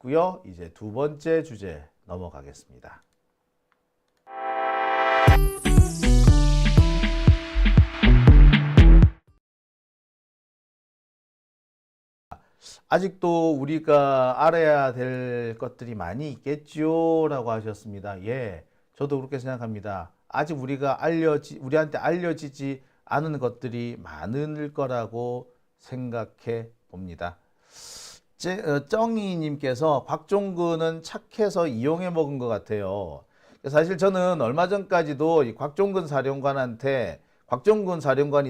있고요. 이제 두 번째 주제 넘어가겠습니다. 아직도 우리가 알아야 될 것들이 많이 있겠죠? 라고 하셨습니다. 예, 저도 그렇게 생각합니다. 아직 우리한테 알려지지 않은 것들이 많을 거라고 생각해 봅니다. 쩡이님께서 곽종근은 착해서 이용해 먹은 것 같아요. 사실 저는 얼마 전까지도 이 곽종근 사령관이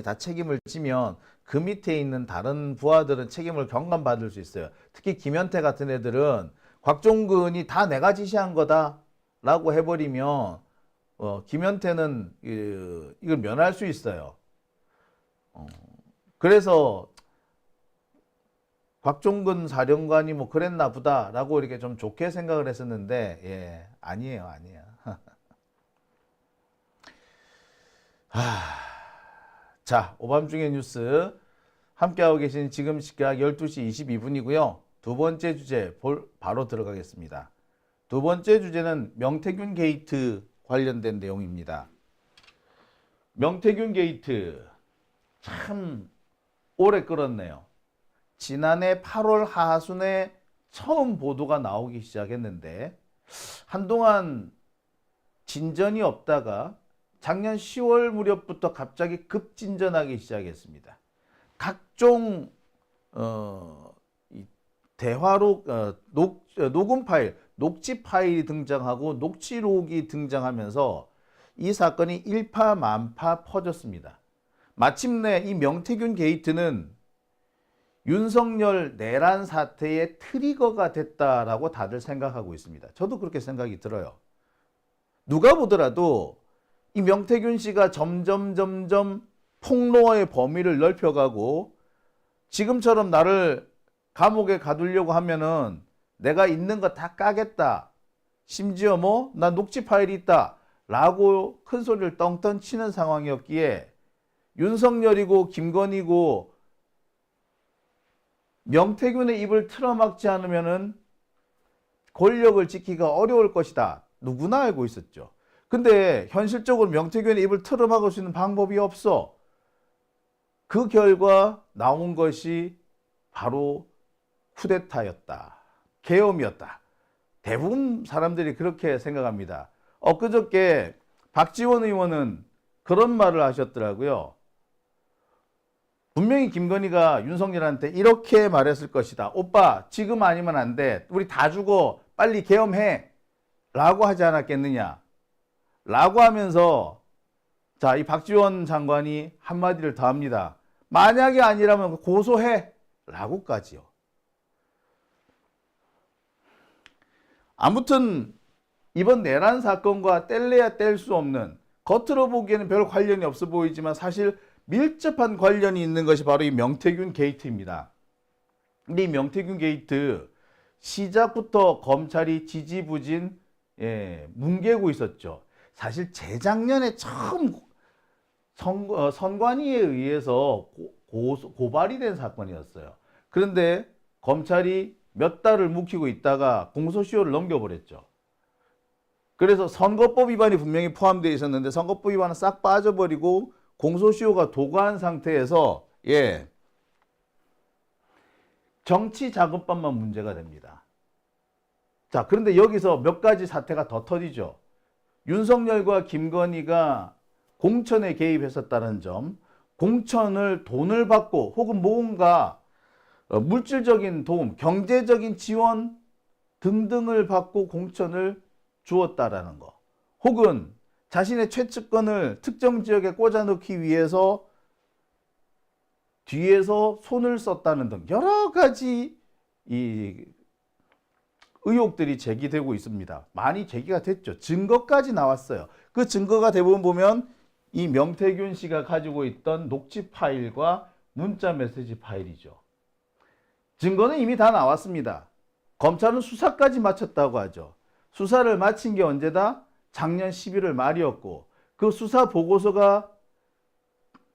다 책임을 지면 그 밑에 있는 다른 부하들은 책임을 경감받을 수 있어요. 특히 김현태 같은 애들은 곽종근이 다 내가 지시한 거다라고 해버리면 김현태는 이걸 면할 수 있어요. 그래서 곽종근 사령관이 뭐 그랬나 보다라고 이렇게 좀 좋게 생각을 했었는데, 예, 아니에요. 자, 오밤중의 뉴스 함께하고 계신 지금 시각 12시 22분이고요. 두 번째 주제 바로 들어가겠습니다. 두 번째 주제는 명태균 게이트 관련된 내용입니다. 명태균 게이트 참 오래 끌었네요. 지난해 8월 하순에 처음 보도가 나오기 시작했는데 한동안 진전이 없다가 작년 10월 무렵부터 갑자기 급진전하기 시작했습니다. 각종 대화록 녹음 파일, 녹취 파일이 등장하고 녹취록이 등장하면서 이 사건이 일파만파 퍼졌습니다. 마침내 이 명태균 게이트는 윤석열 내란 사태의 트리거가 됐다라고 다들 생각하고 있습니다. 저도 그렇게 생각이 들어요. 누가 보더라도 이 명태균 씨가 점점 폭로의 범위를 넓혀가고 지금처럼 나를 감옥에 가두려고 하면은 내가 있는 거 다 까겠다. 심지어 나 녹취 파일이 있다. 라고 큰 소리를 떵떵 치는 상황이었기에 윤석열이고 김건희고 명태균의 입을 틀어막지 않으면은 권력을 지키기가 어려울 것이다. 누구나 알고 있었죠. 근데 현실적으로 명태균의 입을 틀어막을 수 있는 방법이 없어. 그 결과 나온 것이 바로 쿠데타였다. 계엄이었다. 대부분 사람들이 그렇게 생각합니다. 엊그저께 박지원 의원은 그런 말을 하셨더라고요. 분명히 김건희가 윤석열한테 이렇게 말했을 것이다. 오빠 지금 아니면 안 돼. 우리 다 죽어. 빨리 계엄해. 라고 하지 않았겠느냐. 라고 하면서 자, 이 박지원 장관이 한마디를 더 합니다. 만약에 아니라면 고소해. 라고까지요. 아무튼 이번 내란 사건과 뗄래야 뗄 수 없는, 겉으로 보기에는 별 관련이 없어 보이지만 사실 밀접한 관련이 있는 것이 바로 이 명태균 게이트입니다. 근데 이 명태균 게이트 시작부터 검찰이 지지부진 뭉개고 있었죠. 사실 재작년에 처음 선관위에 의해서 고발이 된 사건이었어요. 그런데 검찰이 몇 달을 묵히고 있다가 공소시효를 넘겨버렸죠. 그래서 선거법 위반이 분명히 포함되어 있었는데 선거법 위반은 싹 빠져버리고 공소시효가 도과한 상태에서 정치자금법만 문제가 됩니다. 자, 그런데 여기서 몇 가지 사태가 더 터지죠. 윤석열과 김건희가 공천에 개입했었다는 점, 공천을 돈을 받고 혹은 뭔가 물질적인 도움, 경제적인 지원 등등을 받고 공천을 주었다라는 거, 혹은 자신의 최측근을 특정 지역에 꽂아넣기 위해서 뒤에서 손을 썼다는 등 여러 가지 이 의혹들이 제기되고 있습니다. 많이 제기가 됐죠. 증거까지 나왔어요. 그 증거가 대부분 보면 이 명태균 씨가 가지고 있던 녹취 파일과 문자 메시지 파일이죠. 증거는 이미 다 나왔습니다. 검찰은 수사까지 마쳤다고 하죠. 수사를 마친 게 언제다? 작년 11월 말이었고 그 수사 보고서가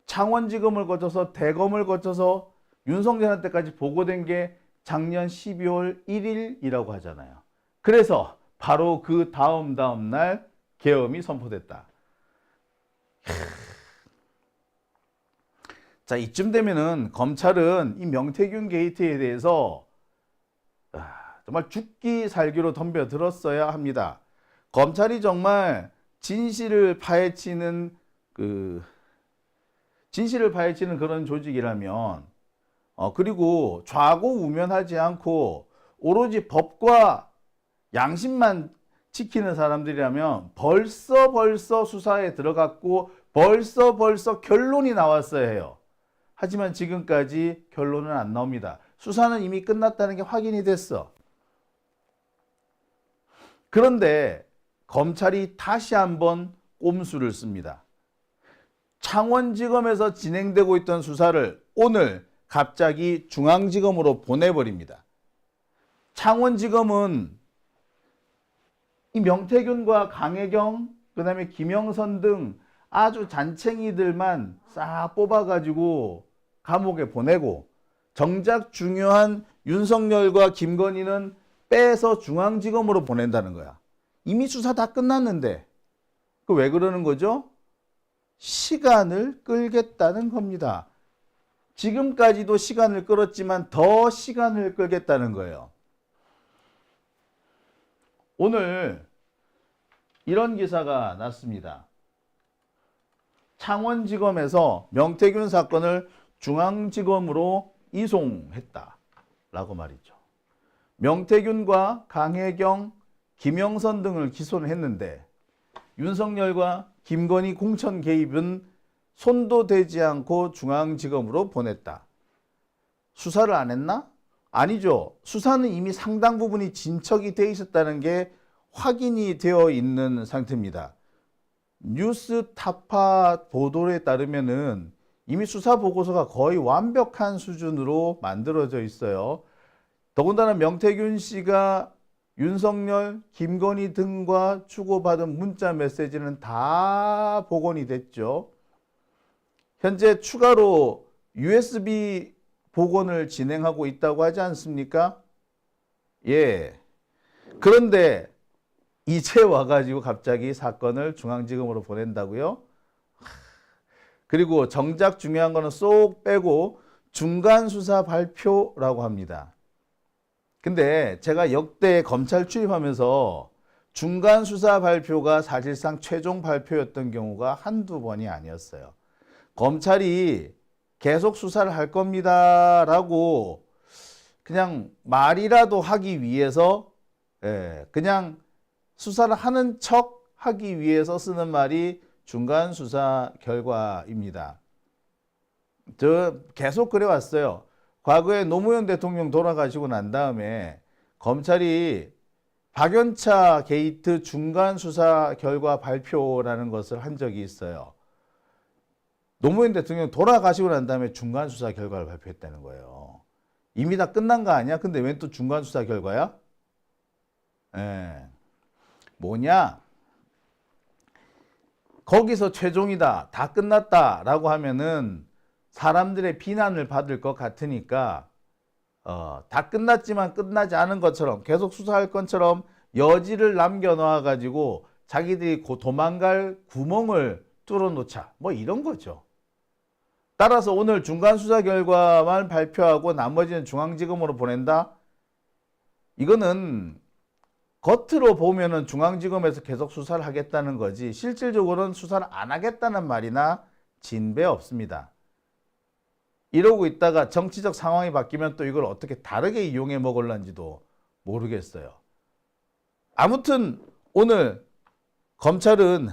창원지검을 거쳐서 대검을 거쳐서 윤석열한테까지 보고된 게 작년 12월 1일이라고 하잖아요. 그래서 바로 그 다음 날 계엄이 선포됐다. 자, 이쯤 되면은 검찰은 이 명태균 게이트에 대해서 정말 죽기 살기로 덤벼들었어야 합니다. 검찰이 정말 진실을 파헤치는 그런 조직이라면, 그리고 좌고우면하지 않고 오로지 법과 양심만 지키는 사람들이라면 벌써 수사에 들어갔고 벌써 결론이 나왔어야 해요. 하지만 지금까지 결론은 안 나옵니다. 수사는 이미 끝났다는 게 확인이 됐어. 그런데 검찰이 다시 한번 꼼수를 씁니다. 창원지검에서 진행되고 있던 수사를 오늘 갑자기 중앙지검으로 보내버립니다. 창원지검은 이 명태균과 강혜경, 그 다음에 김영선 등 아주 잔챙이들만 싹 뽑아가지고 감옥에 보내고, 정작 중요한 윤석열과 김건희는 빼서 중앙지검으로 보낸다는 거야. 이미 수사 다 끝났는데. 그 왜 그러는 거죠? 시간을 끌겠다는 겁니다. 지금까지도 시간을 끌었지만 더 시간을 끌겠다는 거예요. 오늘 이런 기사가 났습니다. 창원지검에서 명태균 사건을 중앙지검으로 이송했다라고 말이죠. 명태균과 강혜경, 김영선 등을 기소를 했는데 윤석열과 김건희 공천 개입은 손도 대지 않고 중앙지검으로 보냈다. 수사를 안 했나? 아니죠. 수사는 이미 상당 부분이 진척이 돼 있었다는 게 확인이 되어 있는 상태입니다. 뉴스타파 보도에 따르면은 이미 수사 보고서가 거의 완벽한 수준으로 만들어져 있어요. 더군다나 명태균 씨가 윤석열, 김건희 등과 주고받은 문자 메시지는 다 복원이 됐죠. 현재 추가로 USB 복원을 진행하고 있다고 하지 않습니까? 예. 그런데 이제 와가지고 갑자기 사건을 중앙지검으로 보낸다고요? 그리고 정작 중요한 거는 쏙 빼고 중간수사 발표라고 합니다. 근데 제가 역대 검찰 출입하면서 중간수사 발표가 사실상 최종 발표였던 경우가 한두 번이 아니었어요. 검찰이 계속 수사를 할 겁니다 라고 그냥 말이라도 하기 위해서, 그냥 수사를 하는 척 하기 위해서 쓰는 말이 중간수사 결과입니다. 저 계속 그래왔어요. 과거에 노무현 대통령 돌아가시고 난 다음에 검찰이 박연차 게이트 중간수사 결과 발표라는 것을 한 적이 있어요. 노무현 대통령 돌아가시고 난 다음에 중간수사 결과를 발표했다는 거예요. 이미 다 끝난 거 아니야? 근데 왜 또 중간수사 결과야? 뭐냐? 거기서 최종이다, 다 끝났다라고 하면은 사람들의 비난을 받을 것 같으니까 다 끝났지만 끝나지 않은 것처럼 계속 수사할 것처럼 여지를 남겨놓아 가지고 자기들이 도망갈 구멍을 뚫어놓자, 뭐 이런 거죠. 따라서 오늘 중간수사 결과만 발표하고 나머지는 중앙지검으로 보낸다? 이거는 겉으로 보면은 중앙지검에서 계속 수사를 하겠다는 거지 실질적으로는 수사를 안 하겠다는 말이나 진배 없습니다. 이러고 있다가 정치적 상황이 바뀌면 또 이걸 어떻게 다르게 이용해 먹을런지도 모르겠어요. 아무튼 오늘 검찰은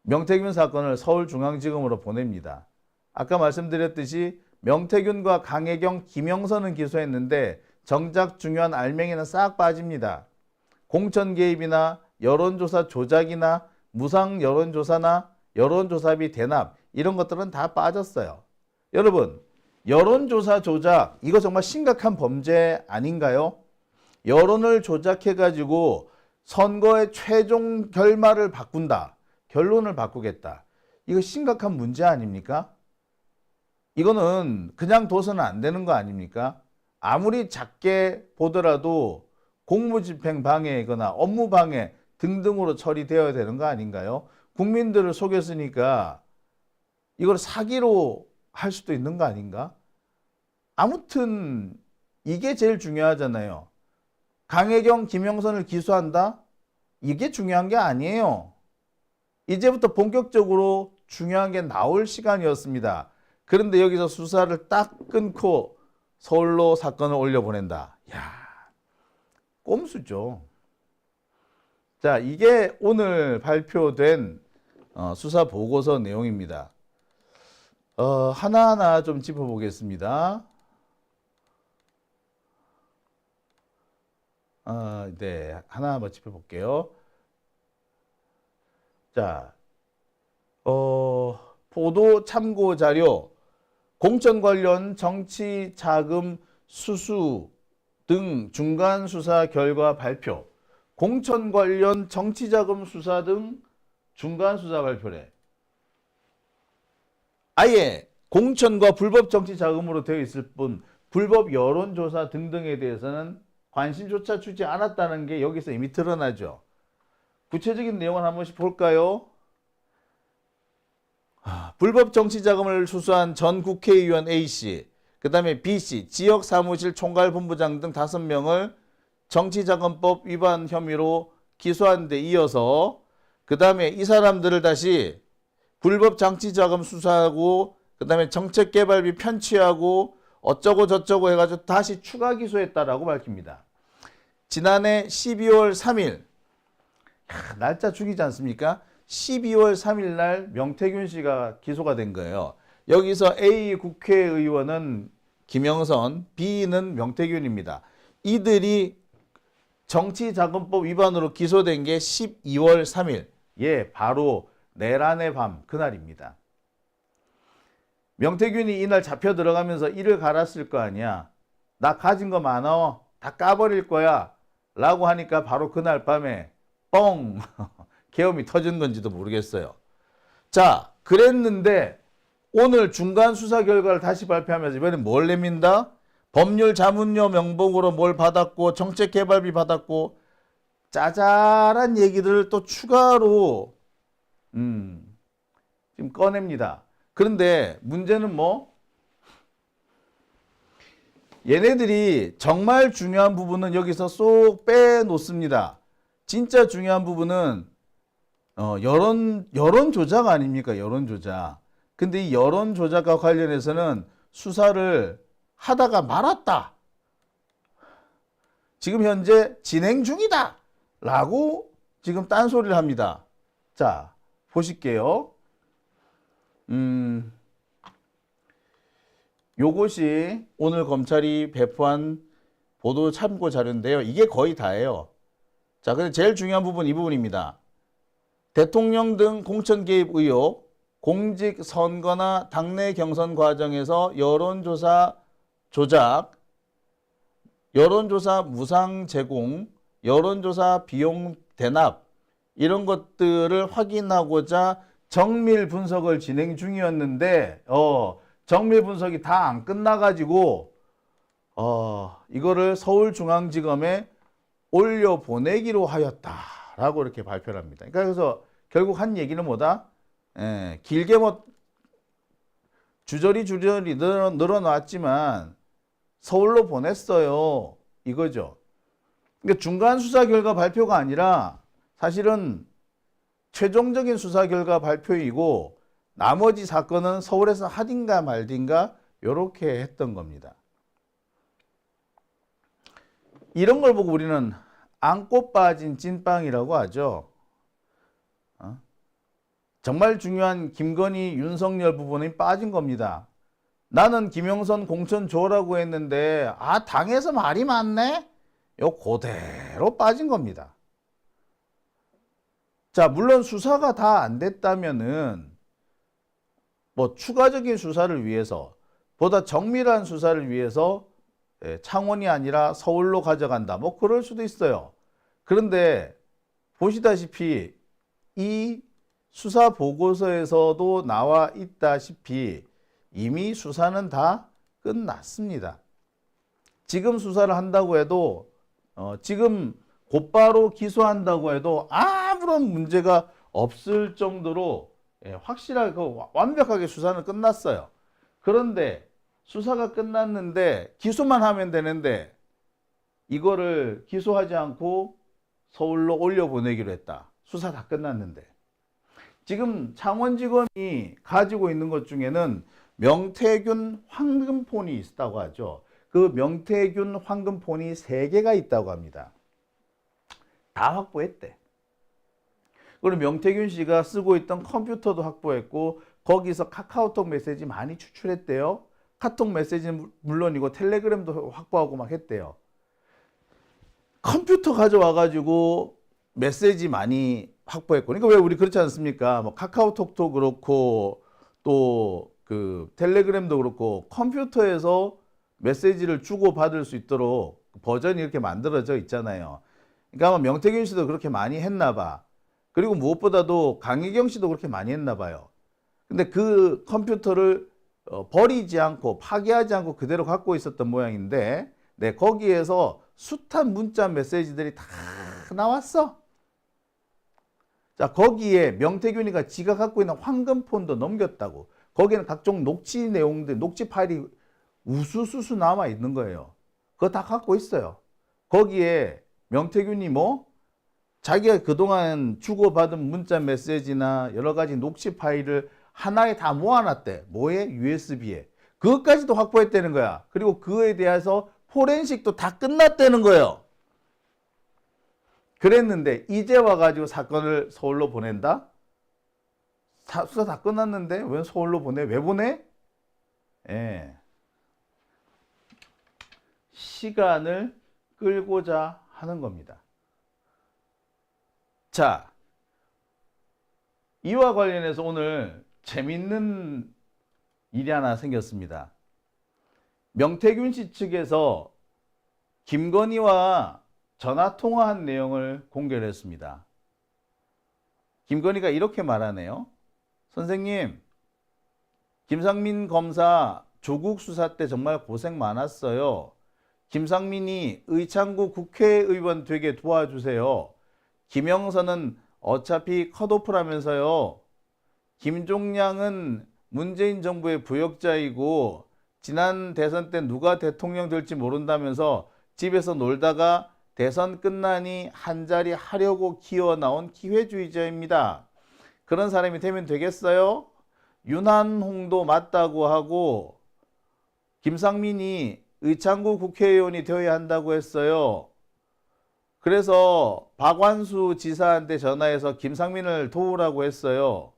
명태균 사건을 서울중앙지검으로 보냅니다. 아까 말씀드렸듯이 명태균과 강혜경, 김영선은 기소했는데 정작 중요한 알맹이는 싹 빠집니다. 공천 개입이나 여론조사 조작이나 무상 여론조사나 여론조사비 대납 이런 것들은 다 빠졌어요. 여러분, 여론조사 조작 이거 정말 심각한 범죄 아닌가요? 여론을 조작해가지고 선거의 최종 결말을 바꾼다. 결론을 바꾸겠다. 이거 심각한 문제 아닙니까? 이거는 그냥 둬서는 안 되는 거 아닙니까? 아무리 작게 보더라도 공무집행 방해거나 업무 방해 등등으로 처리되어야 되는 거 아닌가요? 국민들을 속였으니까 이걸 사기로 할 수도 있는 거 아닌가? 아무튼 이게 제일 중요하잖아요. 강혜경, 김영선을 기소한다? 이게 중요한 게 아니에요. 이제부터 본격적으로 중요한 게 나올 시간이었습니다. 그런데 여기서 수사를 딱 끊고 서울로 사건을 올려보낸다. 야, 꼼수죠. 자, 이게 오늘 발표된 수사 보고서 내용입니다. 하나하나 좀 짚어보겠습니다. 네, 하나 한번 짚어볼게요. 자, 보도 참고 자료, 공천 관련 정치 자금 수수 등 중간 수사 결과 발표. 공천 관련 정치 자금 수사 등 중간 수사 발표래. 아예 공천과 불법 정치 자금으로 되어 있을 뿐 불법 여론조사 등등에 대해서는 관심조차 주지 않았다는 게 여기서 이미 드러나죠. 구체적인 내용을 한 번씩 볼까요? 불법 정치 자금을 수수한 전 국회의원 A씨, 그 다음에 B씨, 지역사무실 총괄본부장 등 5명을 정치자금법 위반 혐의로 기소한 데 이어서 그 다음에 이 사람들을 다시 불법 정치자금 수사하고 그 다음에 정책개발비 편취하고 어쩌고 저쩌고 해가지고 다시 추가 기소했다라고 밝힙니다. 지난해 12월 3일 날짜 죽이지 않습니까? 12월 3일 날 명태균 씨가 기소가 된 거예요. 여기서 A 국회의원은 김영선, B는 명태균입니다. 이들이 정치자금법 위반으로 기소된 게 12월 3일. 예, 바로 내란의 밤 그날입니다. 명태균이 이날 잡혀 들어가면서 이를 갈았을 거 아니야. 나 가진 거 많어. 다 까버릴 거야. 라고 하니까 바로 그날 밤에 뻥! 계엄이 터진 건지도 모르겠어요. 자, 그랬는데 오늘 중간 수사 결과를 다시 발표하면서 이번엔 뭘 내민다? 법률 자문료 명목으로 뭘 받았고 정책개발비 받았고 짜잘한 얘기들을 또 추가로 지금 꺼냅니다. 그런데 문제는 뭐? 얘네들이 정말 중요한 부분은 여기서 쏙 빼놓습니다. 진짜 중요한 부분은 여론 조작 아닙니까? 여론 조작. 근데 이 여론 조작과 관련해서는 수사를 하다가 말았다. 지금 현재 진행 중이다. 라고 지금 딴소리를 합니다. 자, 보실게요. 요것이 오늘 검찰이 배포한 보도 참고 자료인데요. 이게 거의 다예요. 자, 근데 제일 중요한 부분 이 부분입니다. 대통령 등 공천 개입 의혹, 공직 선거나 당내 경선 과정에서 여론조사 조작, 여론조사 무상 제공, 여론조사 비용 대납 이런 것들을 확인하고자 정밀 분석을 진행 중이었는데 정밀 분석이 다 안 끝나가지고 이거를 서울중앙지검에 올려보내기로 하였다라고 이렇게 발표를 합니다. 그러니까 그래서 결국 한 얘기는 뭐다? 길게 뭐 주저리 늘어놨지만 서울로 보냈어요. 이거죠. 그러니까 중간 수사 결과 발표가 아니라 사실은 최종적인 수사 결과 발표이고 나머지 사건은 서울에서 하딘가 말딘가 이렇게 했던 겁니다. 이런 걸 보고 우리는 안고 빠진 찐빵이라고 하죠. 정말 중요한 김건희, 윤석열 부분이 빠진 겁니다. 나는 김영선 공천 줘라고 했는데 당에서 말이 많네? 요 그대로 빠진 겁니다. 자, 물론 수사가 다 안 됐다면은 뭐 추가적인 수사를 위해서 보다 정밀한 수사를 위해서 창원이 아니라 서울로 가져간다. 뭐 그럴 수도 있어요. 그런데 보시다시피 이 수사 보고서에서도 나와 있다시피 이미 수사는 다 끝났습니다. 지금 수사를 한다고 해도 지금 곧바로 기소한다고 해도 아무런 문제가 없을 정도로 확실하게 완벽하게 수사는 끝났어요. 그런데 수사가 끝났는데 기소만 하면 되는데 이거를 기소하지 않고 서울로 올려보내기로 했다. 수사 다 끝났는데. 지금 창원지검이 가지고 있는 것 중에는 명태균 황금폰이 있다고 하죠. 그 명태균 황금폰이 3개가 있다고 합니다. 다 확보했대. 그리고 명태균 씨가 쓰고 있던 컴퓨터도 확보했고 거기서 카카오톡 메시지 많이 추출했대요. 카톡 메시지는 물론이고 텔레그램도 확보하고 막 했대요. 컴퓨터 가져와가지고 메시지 많이 확보했고, 그러니까 왜 우리 그렇지 않습니까? 뭐 카카오톡도 그렇고 또 그 텔레그램도 그렇고 컴퓨터에서 메시지를 주고 받을 수 있도록 버전이 이렇게 만들어져 있잖아요. 그러니까 아마 명태균 씨도 그렇게 많이 했나 봐. 그리고 무엇보다도 강희경 씨도 그렇게 많이 했나 봐요. 근데 그 컴퓨터를 버리지 않고 파괴하지 않고 그대로 갖고 있었던 모양인데, 네, 거기에서 숱한 문자 메시지들이 다 나왔어. 자, 거기에 명태균이가 지가 갖고 있는 황금폰도 넘겼다고. 거기에는 각종 녹취 내용들, 녹취 파일이 우수수수 남아 있는 거예요. 그거 다 갖고 있어요. 거기에 명태균이 뭐 자기가 그동안 주고받은 문자 메시지나 여러 가지 녹취 파일을 하나에 다 모아놨대. 뭐에? USB에. 그것까지도 확보했다는 거야. 그리고 그거에 대해서 포렌식도 다 끝났다는 거예요. 그랬는데 이제 와가지고 사건을 서울로 보낸다? 수사 다 끝났는데 왜 서울로 보내? 왜 보내? 예. 시간을 끌고자 하는 겁니다. 자, 이와 관련해서 오늘 재밌는 일이 하나 생겼습니다. 명태균 씨 측에서 김건희와 전화통화한 내용을 공개를 했습니다. 김건희가 이렇게 말하네요. 선생님, 김상민 검사 조국 수사 때 정말 고생 많았어요. 김상민이 의창구 국회의원 되게 도와주세요. 김영선은 어차피 컷오프라면서요. 김종량은 문재인 정부의 부역자이고 지난 대선 때 누가 대통령 될지 모른다면서 집에서 놀다가 대선 끝나니 한자리 하려고 기어 나온 기회주의자입니다. 그런 사람이 되면 되겠어요? 윤한홍도 맞다고 하고 김상민이 의창구 국회의원이 되어야 한다고 했어요. 그래서 박완수 지사한테 전화해서 김상민을 도우라고 했어요.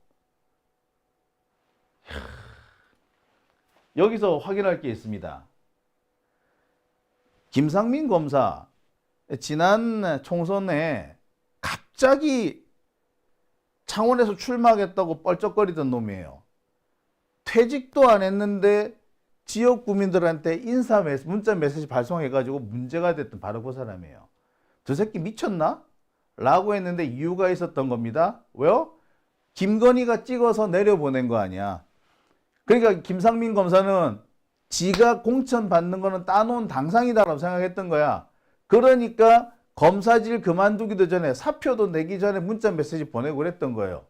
여기서 확인할 게 있습니다. 김상민 검사 지난 총선에 갑자기 창원에서 출마하겠다고 뻘쩍거리던 놈이에요. 퇴직도 안 했는데 지역 구민들한테 문자 메시지 발송해가지고 문제가 됐던 바로 그 사람이에요. 저 새끼 미쳤나? 라고 했는데 이유가 있었던 겁니다. 왜요? 김건희가 찍어서 내려보낸 거 아니야. 그러니까 김상민 검사는 지가 공천 받는 거는 따놓은 당상이다라고 생각했던 거야. 그러니까 검사질 그만두기도 전에 사표도 내기 전에 문자 메시지 보내고 그랬던 거예요.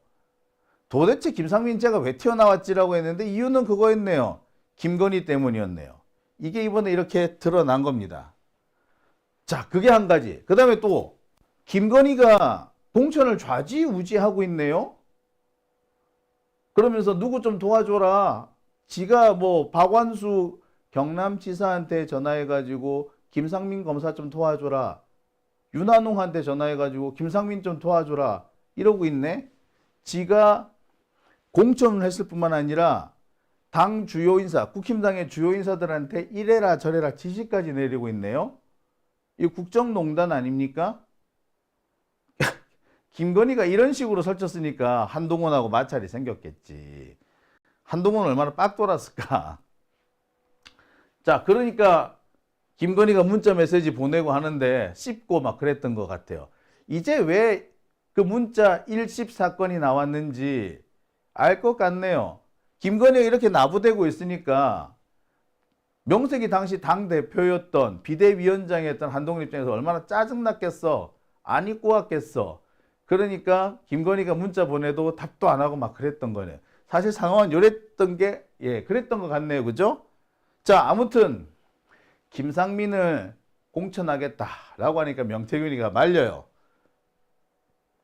도대체 김상민죄가 왜 튀어나왔지라고 했는데 이유는 그거였네요. 김건희 때문이었네요. 이게 이번에 이렇게 드러난 겁니다. 자, 그게 한 가지. 그 다음에 또 김건희가 공천을 좌지우지하고 있네요. 그러면서 누구 좀 도와줘라. 지가 뭐 박완수 경남지사한테 전화해가지고 김상민 검사 좀 도와줘라. 윤한홍한테 전화해가지고 김상민 좀 도와줘라. 이러고 있네. 지가 공천을 했을 뿐만 아니라 당 주요 인사, 국힘당의 주요 인사들한테 이래라 저래라 지시까지 내리고 있네요. 이 국정농단 아닙니까? 김건희가 이런 식으로 설쳤으니까 한동훈하고 마찰이 생겼겠지. 한동훈은 얼마나 빡 돌았을까. 자, 그러니까 김건희가 문자 메시지 보내고 하는데 씹고 막 그랬던 것 같아요. 이제 왜 그 문자 일십 사건이 나왔는지 알 것 같네요. 김건희가 이렇게 나부대고 있으니까 명색이 당시 당대표였던 비대위원장이었던 한동훈 입장에서 얼마나 짜증났겠어. 안 입고 왔겠어. 그러니까 김건희가 문자 보내도 답도 안 하고 막 그랬던 거네요. 사실 상황은 요랬던 게 그랬던 것 같네요. 그죠? 자, 아무튼 김상민을 공천하겠다라고 하니까 명태균이가 말려요.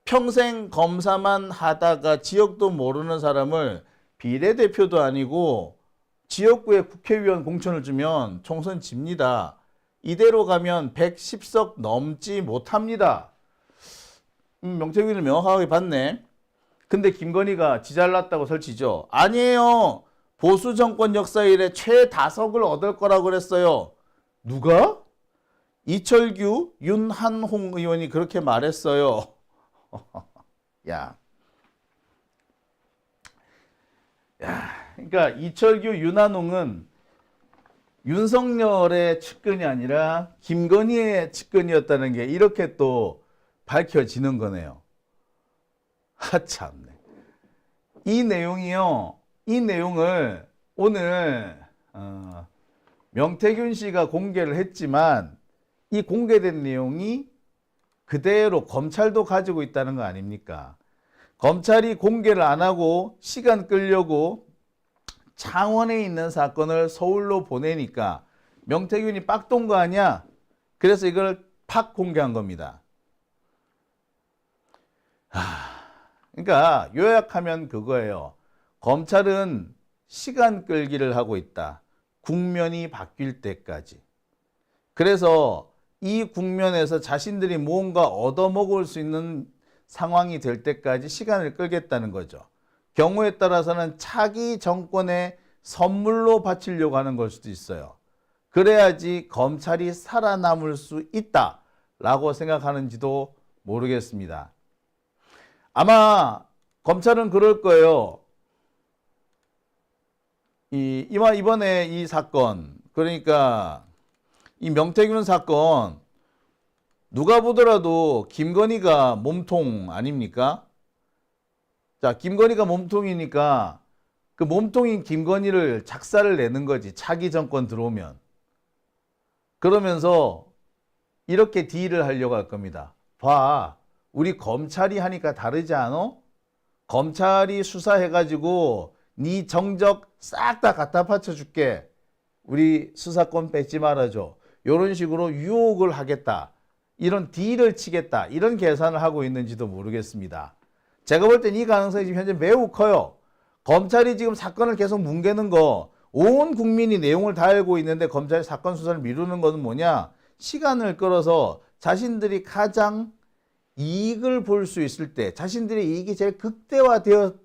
평생 검사만 하다가 지역도 모르는 사람을 비례대표도 아니고 지역구에 국회의원 공천을 주면 총선 집니다. 이대로 가면 110석 넘지 못합니다. 명태균을 명확하게 봤네. 근데 김건희가 지 잘났다고 설치죠. 아니에요. 보수 정권 역사 이래 최다석을 얻을 거라고 그랬어요. 누가? 이철규, 윤한홍 의원이 그렇게 말했어요. 야, 그러니까 이철규, 윤한홍은 윤석열의 측근이 아니라 김건희의 측근이었다는 게 이렇게 또 밝혀지는 거네요. 참네. 이 내용이요. 이 내용을 오늘 명태균 씨가 공개를 했지만 이 공개된 내용이 그대로 검찰도 가지고 있다는 거 아닙니까? 검찰이 공개를 안 하고 시간 끌려고 창원에 있는 사건을 서울로 보내니까 명태균이 빡돈 거 아니야? 그래서 이걸 팍 공개한 겁니다. 그러니까 요약하면 그거예요. 검찰은 시간 끌기를 하고 있다. 국면이 바뀔 때까지. 그래서 이 국면에서 자신들이 무언가 얻어먹을 수 있는 상황이 될 때까지 시간을 끌겠다는 거죠. 경우에 따라서는 차기 정권에 선물로 바치려고 하는 걸 수도 있어요. 그래야지 검찰이 살아남을 수 있다라고 생각하는지도 모르겠습니다. 아마 검찰은 그럴 거예요. 이번에 이 사건, 그러니까 이 명태균 사건 누가 보더라도 김건희가 몸통 아닙니까? 자, 김건희가 몸통이니까 그 몸통인 김건희를 작사를 내는 거지. 차기 정권 들어오면. 그러면서 이렇게 딜을 하려고 할 겁니다. 봐, 우리 검찰이 하니까 다르지 않아? 검찰이 수사해가지고 네 정적 싹 다 갖다 바쳐줄게. 우리 수사권 뺏지 말아줘. 이런 식으로 유혹을 하겠다. 이런 딜을 치겠다. 이런 계산을 하고 있는지도 모르겠습니다. 제가 볼 땐 이 가능성이 지금 현재 매우 커요. 검찰이 지금 사건을 계속 뭉개는 거, 온 국민이 내용을 다 알고 있는데 검찰이 사건 수사를 미루는 것은 뭐냐? 시간을 끌어서 자신들이 가장 이익을 볼 수 있을 때, 자신들의 이익이 제일 극대화될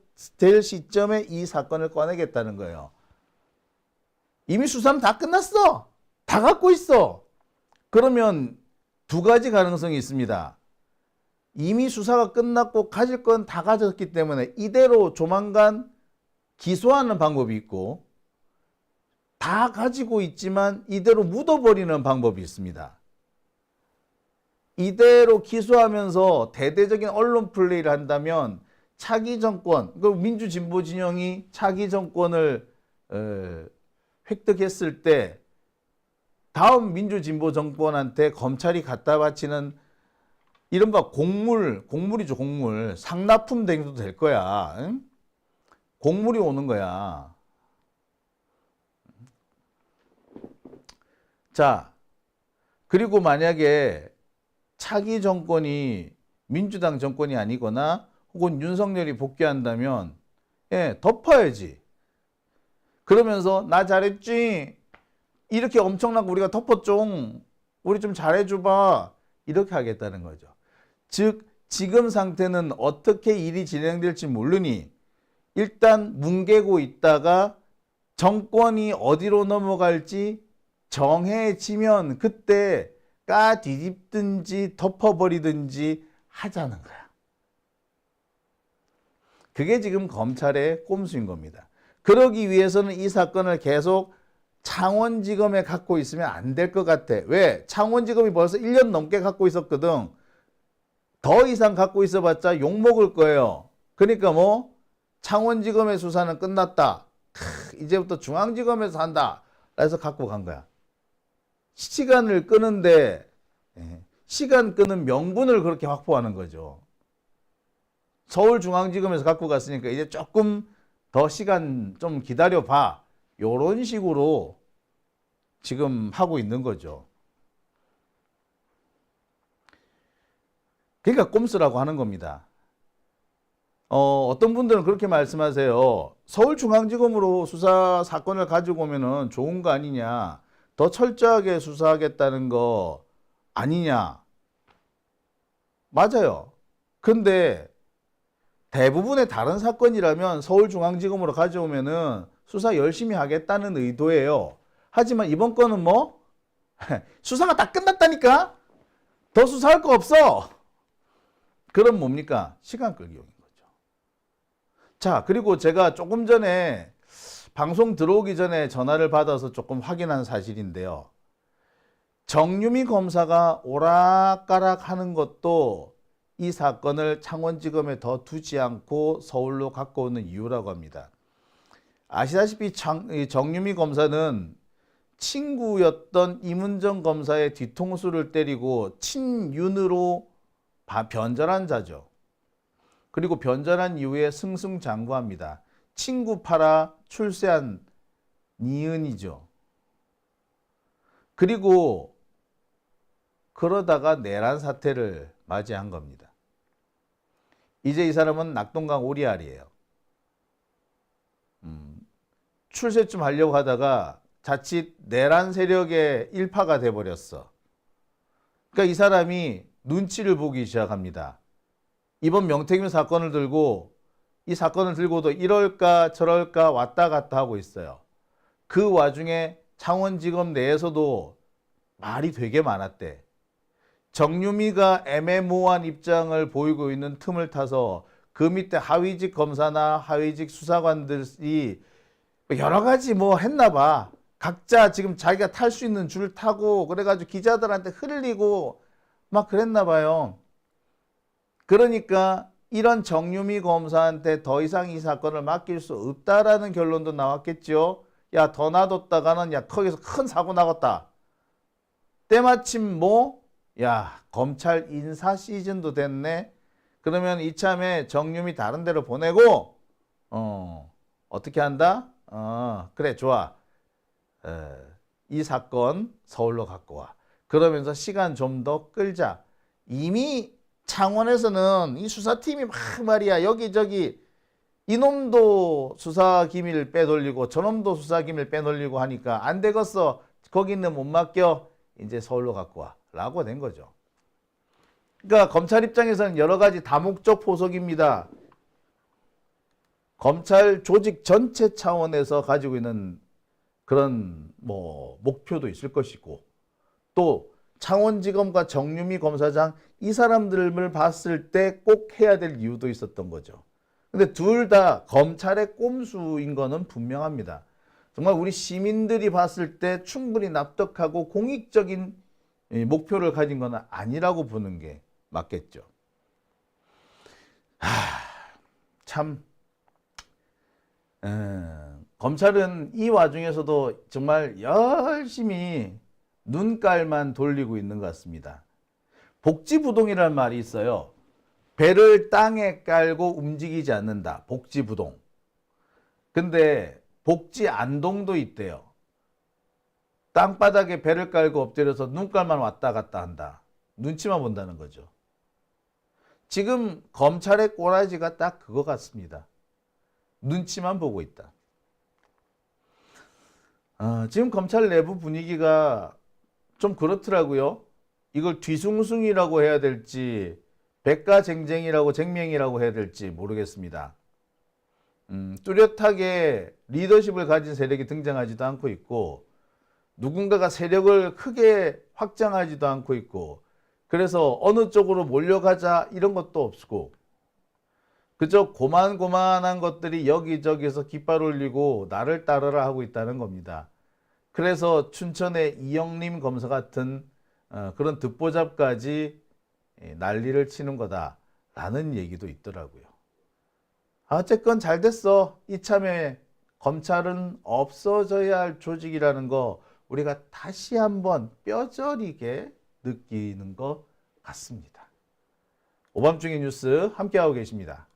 시점에 이 사건을 꺼내겠다는 거예요. 이미 수사는 다 끝났어. 다 갖고 있어. 그러면 두 가지 가능성이 있습니다. 이미 수사가 끝났고 가질 건 다 가졌기 때문에 이대로 조만간 기소하는 방법이 있고, 다 가지고 있지만 이대로 묻어버리는 방법이 있습니다. 이대로 기소하면서 대대적인 언론 플레이를 한다면 차기 정권, 민주진보 진영이 차기 정권을 획득했을 때 다음 민주진보 정권한테 검찰이 갖다 바치는 이른바 곡물이죠, 곡물. 상납품 등도 될 거야. 응? 곡물이 오는 거야. 자, 그리고 만약에 차기 정권이 민주당 정권이 아니거나 혹은 윤석열이 복귀한다면 덮어야지. 그러면서 나 잘했지? 이렇게 엄청나고 우리가 덮었죠. 우리 좀 잘해줘봐. 이렇게 하겠다는 거죠. 즉 지금 상태는 어떻게 일이 진행될지 모르니 일단 뭉개고 있다가 정권이 어디로 넘어갈지 정해지면 그때 까 뒤집든지 덮어버리든지 하자는 거야. 그게 지금 검찰의 꼼수인 겁니다. 그러기 위해서는 이 사건을 계속 창원지검에 갖고 있으면 안 될 것 같아. 왜? 창원지검이 벌써 1년 넘게 갖고 있었거든. 더 이상 갖고 있어봤자 욕먹을 거예요. 그러니까 뭐 창원지검의 수사는 끝났다. 이제부터 중앙지검에서 한다 해서 갖고 간 거야. 시간을 끄는데 시간 끄는 명분을 그렇게 확보하는 거죠. 서울중앙지검에서 갖고 갔으니까 이제 조금 더 시간 좀 기다려봐. 이런 식으로 지금 하고 있는 거죠. 그러니까 꼼수라고 하는 겁니다. 어떤 분들은 그렇게 말씀하세요. 서울중앙지검으로 수사 사건을 가지고 오면은 좋은 거 아니냐. 더 철저하게 수사하겠다는 거 아니냐. 맞아요. 근데 대부분의 다른 사건이라면 서울중앙지검으로 가져오면은 수사 열심히 하겠다는 의도예요. 하지만 이번 건은 뭐? 수사가 다 끝났다니까? 더 수사할 거 없어. 그럼 뭡니까? 시간 끌기용인 거죠. 자, 그리고 제가 조금 전에 방송 들어오기 전에 전화를 받아서 조금 확인한 사실인데요. 정유미 검사가 오락가락 하는 것도 이 사건을 창원지검에 더 두지 않고 서울로 갖고 오는 이유라고 합니다. 아시다시피 정유미 검사는 친구였던 이문정 검사의 뒤통수를 때리고 친윤으로 변절한 자죠. 그리고 변절한 이후에 승승장구합니다. 친구 팔아 출세한 니은이죠. 그리고 그러다가 내란 사태를 맞이한 겁니다. 이제 이 사람은 낙동강 오리알이에요. 출세좀 하려고 하다가 자칫 내란 세력의 일파가 돼버렸어. 그러니까 이 사람이 눈치를 보기 시작합니다. 이번 명태균 사건을 들고 이 사건을 들고도 이럴까 저럴까 왔다 갔다 하고 있어요. 그 와중에 창원지검 내에서도 말이 되게 많았대. 정유미가 애매모호한 입장을 보이고 있는 틈을 타서 그 밑에 하위직 검사나 하위직 수사관들이 여러 가지 뭐 했나 봐. 각자 지금 자기가 탈 수 있는 줄 타고 그래가지고 기자들한테 흘리고 막 그랬나 봐요. 그러니까 이런 정유미 검사한테 더 이상 이 사건을 맡길 수 없다라는 결론도 나왔겠죠. 야, 더 놔뒀다가는 야, 거기서 큰 사고 나갔다. 때마침 뭐, 야, 검찰 인사 시즌도 됐네. 그러면 이참에 정유미 다른 데로 보내고, 어떻게 한다? 그래, 좋아. 이 사건 서울로 갖고 와. 그러면서 시간 좀 더 끌자. 이미 창원에서는 이 수사팀이 막 말이야 여기저기 이놈도 수사 기밀 빼돌리고 저놈도 수사 기밀 빼돌리고 하니까 안 되겠어. 거기는 못 맡겨. 이제 서울로 갖고 와. 라고 된 거죠. 그러니까 검찰 입장에서는 여러 가지 다목적 포석입니다. 검찰 조직 전체 차원에서 가지고 있는 그런 뭐 목표도 있을 것이고 또 창원지검과 정유미 검사장 이 사람들을 봤을 때 꼭 해야 될 이유도 있었던 거죠. 근데 둘 다 검찰의 꼼수인 거는 분명합니다. 정말 우리 시민들이 봤을 때 충분히 납득하고 공익적인 목표를 가진 건 아니라고 보는 게 맞겠죠. 참 검찰은 이 와중에서도 정말 열심히 눈깔만 돌리고 있는 것 같습니다. 복지부동이라는 말이 있어요. 배를 땅에 깔고 움직이지 않는다. 복지부동. 근데 복지안동도 있대요. 땅바닥에 배를 깔고 엎드려서 눈깔만 왔다 갔다 한다. 눈치만 본다는 거죠. 지금 검찰의 꼬라지가 딱 그거 같습니다. 눈치만 보고 있다. 지금 검찰 내부 분위기가 좀 그렇더라고요. 이걸 뒤숭숭이라고 해야 될지 백가쟁쟁이라고 쟁명이라고 해야 될지 모르겠습니다. 뚜렷하게 리더십을 가진 세력이 등장하지도 않고 있고 누군가가 세력을 크게 확장하지도 않고 있고 그래서 어느 쪽으로 몰려가자 이런 것도 없고 그저 고만고만한 것들이 여기저기서 깃발 올리고 나를 따르라 하고 있다는 겁니다. 그래서 춘천의 이영림 검사 같은 그런 듣보잡까지 난리를 치는 거다라는 얘기도 있더라고요. 어쨌건 잘 됐어. 이참에 검찰은 없어져야 할 조직이라는 거 우리가 다시 한번 뼈저리게 느끼는 것 같습니다. 오밤중의 뉴스 함께하고 계십니다.